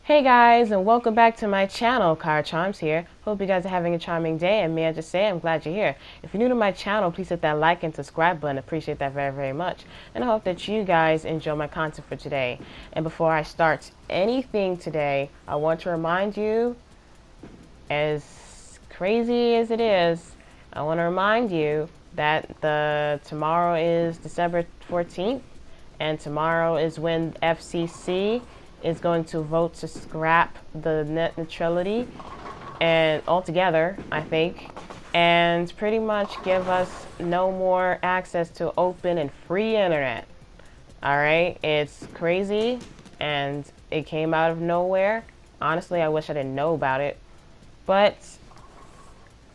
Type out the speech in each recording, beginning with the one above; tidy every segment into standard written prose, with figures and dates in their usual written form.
Hey guys, and welcome back to my channel. Kara Charms here. Hope you guys are having a charming day, and may I just say I'm glad you're here. If you're new to my channel, please hit that like and subscribe button. Appreciate that very, very much. And I hope that you guys enjoy my content for today. And before I start anything today, I want to remind you, as crazy as it is, I want to remind you that tomorrow is December 14th, and tomorrow is when FCC is going to vote to scrap the net neutrality and altogether, I think, and pretty much give us no more access to open and free internet. All right, it's crazy, and it came out of nowhere. Honestly, I wish I didn't know about it, but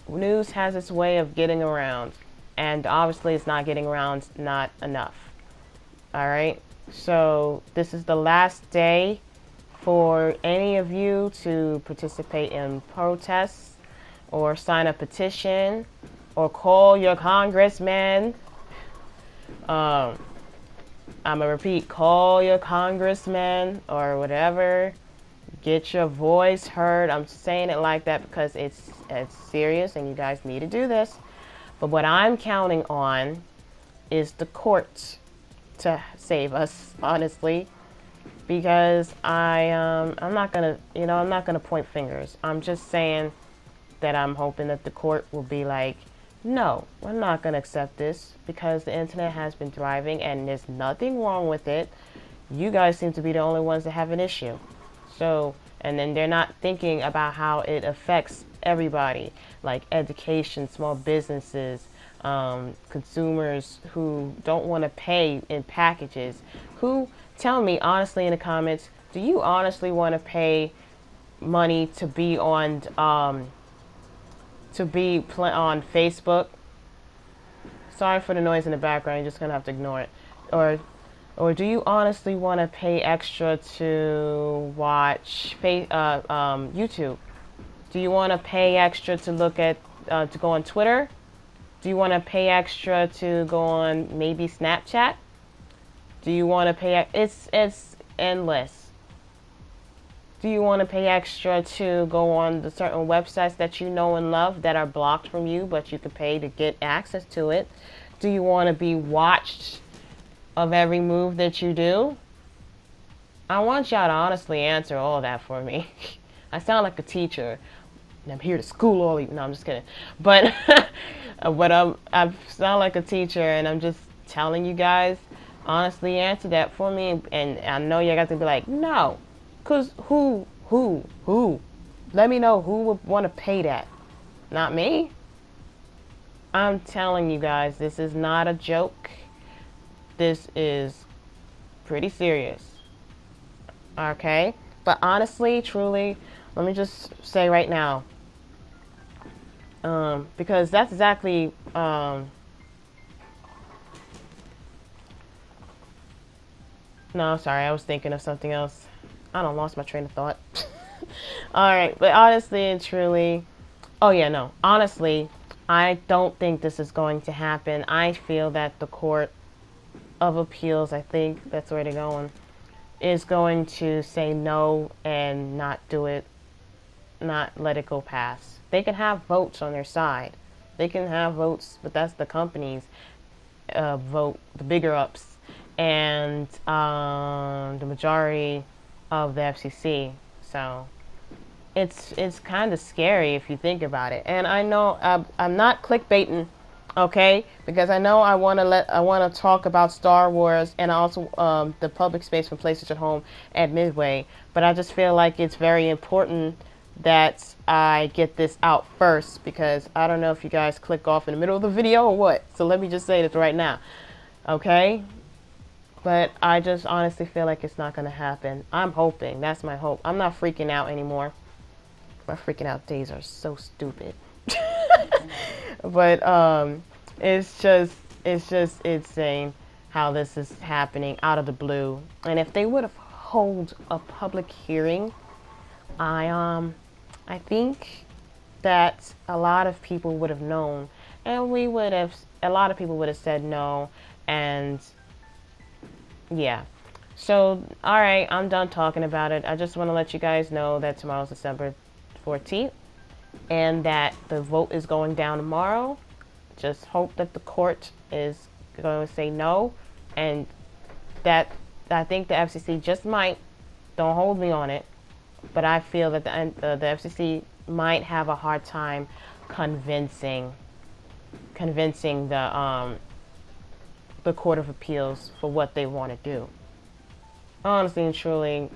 news has its way of getting around, and obviously it's not getting around, not enough. All right, so this is the last day for any of you to participate in protests or sign a petition or call your congressman. I'm gonna repeat, call your congressman or whatever. Get your voice heard. I'm saying it like that because it's serious and you guys need to do this. But what I'm counting on is the courts to save us, honestly, because I'm not gonna point fingers. I'm just saying that I'm hoping that the court will be like, no, we're not gonna accept this because the internet has been thriving and there's nothing wrong with it. You guys seem to be the only ones that have an issue. So, and then they're not thinking about how it affects everybody, like education, small businesses, consumers who don't want to pay in packages. Who, tell me honestly in the comments, do you honestly want to pay money to be on on Facebook? Sorry for the noise in the background. You're just gonna have to ignore it. Or do you honestly want to pay extra to watch YouTube? Do you want to pay extra to look at to go on Twitter? Do you want to pay extra to go on maybe Snapchat? Do you want to pay? It's endless. Do you want to pay extra to go on the certain websites that you know and love that are blocked from you, but you can pay to get access to it? Do you want to be watched of every move that you do? I want y'all to honestly answer all that for me. I sound like a teacher. I'm here to school all evening. No, I'm just kidding. But I sound like a teacher, and I'm just telling you guys, honestly answer that for me. And I know you guys gonna be like, no, cause who? Let me know who would want to pay that. Not me. I'm telling you guys, this is not a joke. This is pretty serious. Okay? But honestly, truly, let me just say right now, because that's exactly, no, sorry, I was thinking of something else. I don't lost my train of thought. Alright, but honestly and truly, oh yeah, no, honestly, I don't think this is going to happen. I feel that the Court of Appeals, I think that's where they're going, is going to say no and not do it, not let it go past. They can have votes on their side. They can have votes, but that's the companies vote, the bigger ups, and the majority of the FCC. So it's kind of scary if you think about it. And I know I'm not clickbaiting, okay? Because I know I want to talk about Star Wars and also the public space from PlayStation Home at Midway. But I just feel like it's very important that I get this out first, because I don't know if you guys click off in the middle of the video or what. So let me just say this right now, okay? But I just honestly feel like it's not going to happen. I'm hoping. That's my hope. I'm not freaking out anymore. My freaking out days are so stupid. But it's just insane how this is happening out of the blue. And if they would have held a public hearing, I think that a lot of people would have known, and a lot of people would have said no, and yeah. So, alright, I'm done talking about it. I just want to let you guys know that tomorrow's December 14th and that the vote is going down tomorrow. Just hope that the court is going to say no, and that I think the FCC just might, don't hold me on it, but I feel that the FCC might have a hard time convincing the Court of Appeals for what they want to do. Honestly and truly,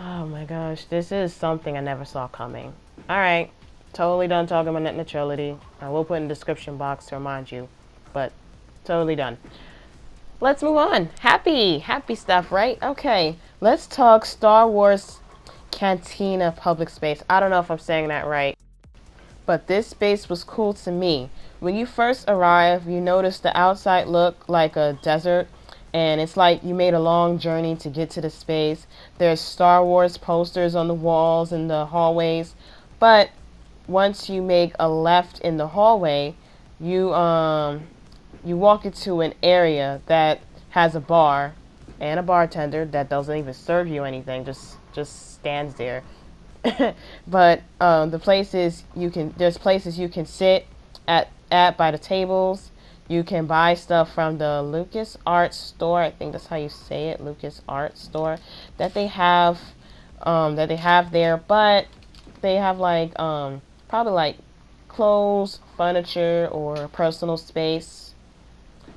oh my gosh, this is something I never saw coming. Alright, totally done talking about net neutrality. I will put in the description box to remind you, but totally done. Let's move on. Happy stuff, right? Okay, let's talk Star Wars Cantina public space. I don't know if I'm saying that right, but this space was cool to me. When you first arrive, you notice the outside look like a desert, and it's like you made a long journey to get to the space. There's Star Wars posters on the walls and the hallways, but once you make a left in the hallway, you walk into an area that has a bar and a bartender that doesn't even serve you anything, just stands there. But the places there's places you can sit at by the tables. You can buy stuff from the Lucas Art Store. I think that's how you say it, Lucas Art Store, that they have there. But they have like probably like clothes, furniture, or personal space.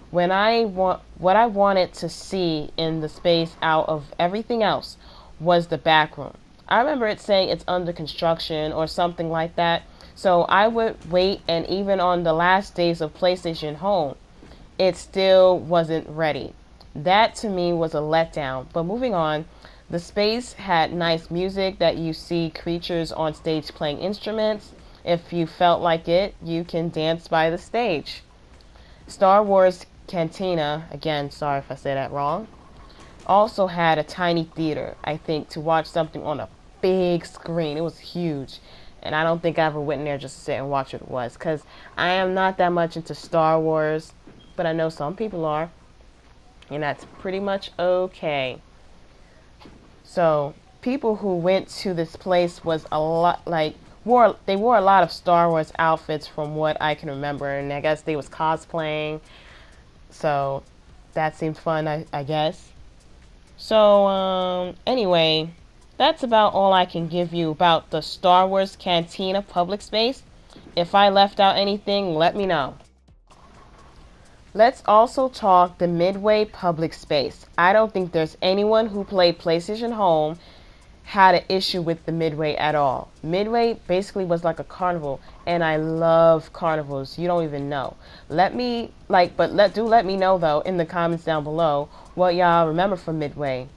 What I wanted to see in the space out of everything else was the back room. I remember it saying it's under construction or something like that. So I would wait, and even on the last days of PlayStation Home, it still wasn't ready. That to me was a letdown. But moving on, the space had nice music that you see creatures on stage playing instruments. If you felt like it, you can dance by the stage. Star Wars Cantina, again, sorry if I said that wrong, also had a tiny theater, I think, to watch something on a big screen. It was huge. And I don't think I ever went in there just to sit and watch what it was, because I am not that much into Star Wars, but I know some people are, and that's pretty much okay. So people who went to this place was a lot like they wore a lot of Star Wars outfits from what I can remember, and I guess they was cosplaying, so that seemed fun, I guess. So anyway, that's about all I can give you about the Star Wars Cantina public space. If I left out anything, let me know. Let's also talk the Midway public space. I don't think there's anyone who played PlayStation Home had an issue with the Midway at all. Midway basically was like a carnival, and I love carnivals. You don't even know. Let me let me know though in the comments down below what y'all remember from Midway.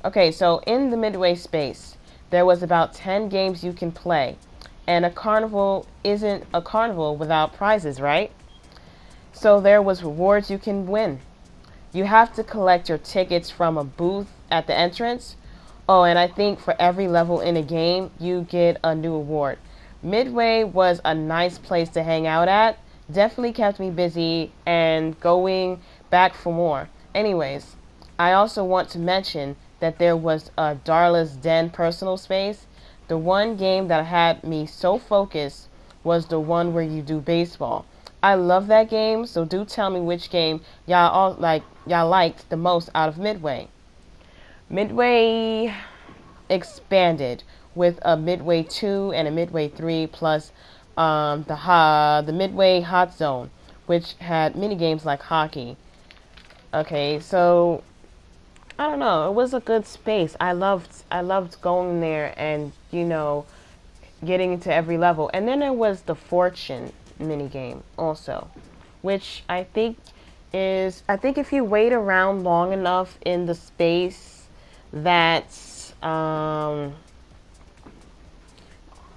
Okay, so in the Midway space, there was about 10 games you can play, and a carnival isn't a carnival without prizes, right? So there was rewards you can win. You have to collect your tickets from a booth at the entrance. Oh, and I think for every level in a game, you get a new award. Midway was a nice place to hang out at. Definitely kept me busy and going back for more. Anyways, I also want to mention that there was a Darla's Den personal space. The one game that had me so focused was the one where you do baseball. I love that game, so do tell me which game y'all liked the most out of Midway. Midway expanded with a Midway 2 and a Midway 3 plus the Midway Hot Zone, which had mini games like hockey. Okay, so I don't know, it was a good space. I loved going there and, you know, getting into every level. And then there was the Fortune mini game also, which I think if you wait around long enough in the space that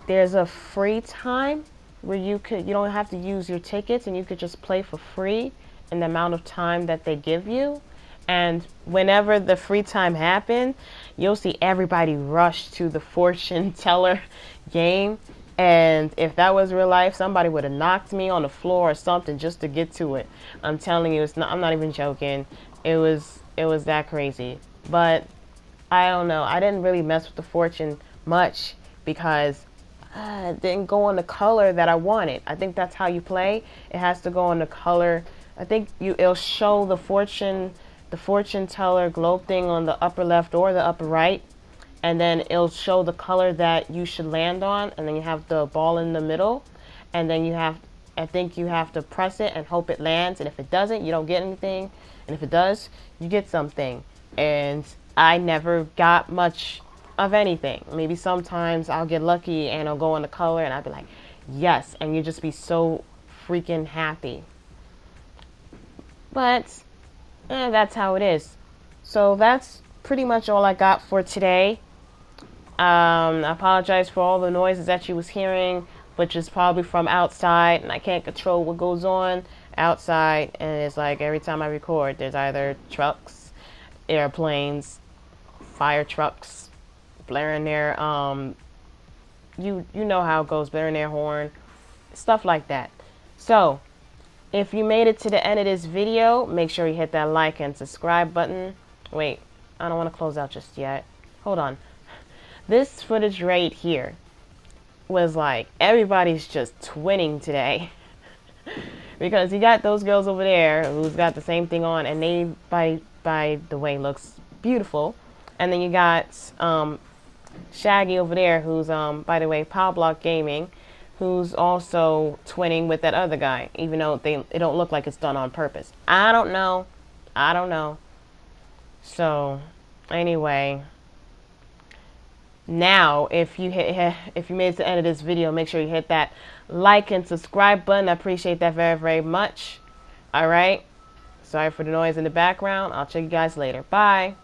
there's a free time where you don't have to use your tickets and you could just play for free in the amount of time that they give you. And whenever the free time happened, you'll see everybody rush to the fortune teller game. And if that was real life, somebody would have knocked me on the floor or something just to get to it. I'm telling you, I'm not even joking. It was that crazy. But I don't know. I didn't really mess with the fortune much because it didn't go on the color that I wanted. I think that's how you play. It has to go on the color. I think it'll show the fortune teller globe thing on the upper left or the upper right, and then it'll show the color that you should land on, and then you have the ball in the middle, and then I think you have to press it and hope it lands, and if it doesn't, you don't get anything, and if it does, you get something. And I never got much of anything. Maybe sometimes I'll get lucky and it'll go on the color and I'll be like, yes, and you just be so freaking happy. But that's how it is. So that's pretty much all I got for today. I apologize for all the noises that you was hearing, which is probably from outside, and I can't control what goes on outside. And it's like every time I record, there's either trucks, airplanes, fire trucks, blaring their you know how it goes, blaring their horn, stuff like that. So if you made it to the end of this video, make sure you hit that like and subscribe button. Wait, I don't want to close out just yet. Hold on. This footage right here was like everybody's just twinning today. Because you got those girls over there who's got the same thing on, and they by the way looks beautiful. And then you got Shaggy over there, who's by the way Power Block Gaming, who's also twinning with that other guy, even though it don't look like it's done on purpose. I don't know. So anyway, now if you made it to the end of this video, make sure you hit that like and subscribe button. I appreciate that very, very much. All right. Sorry for the noise in the background. I'll check you guys later. Bye.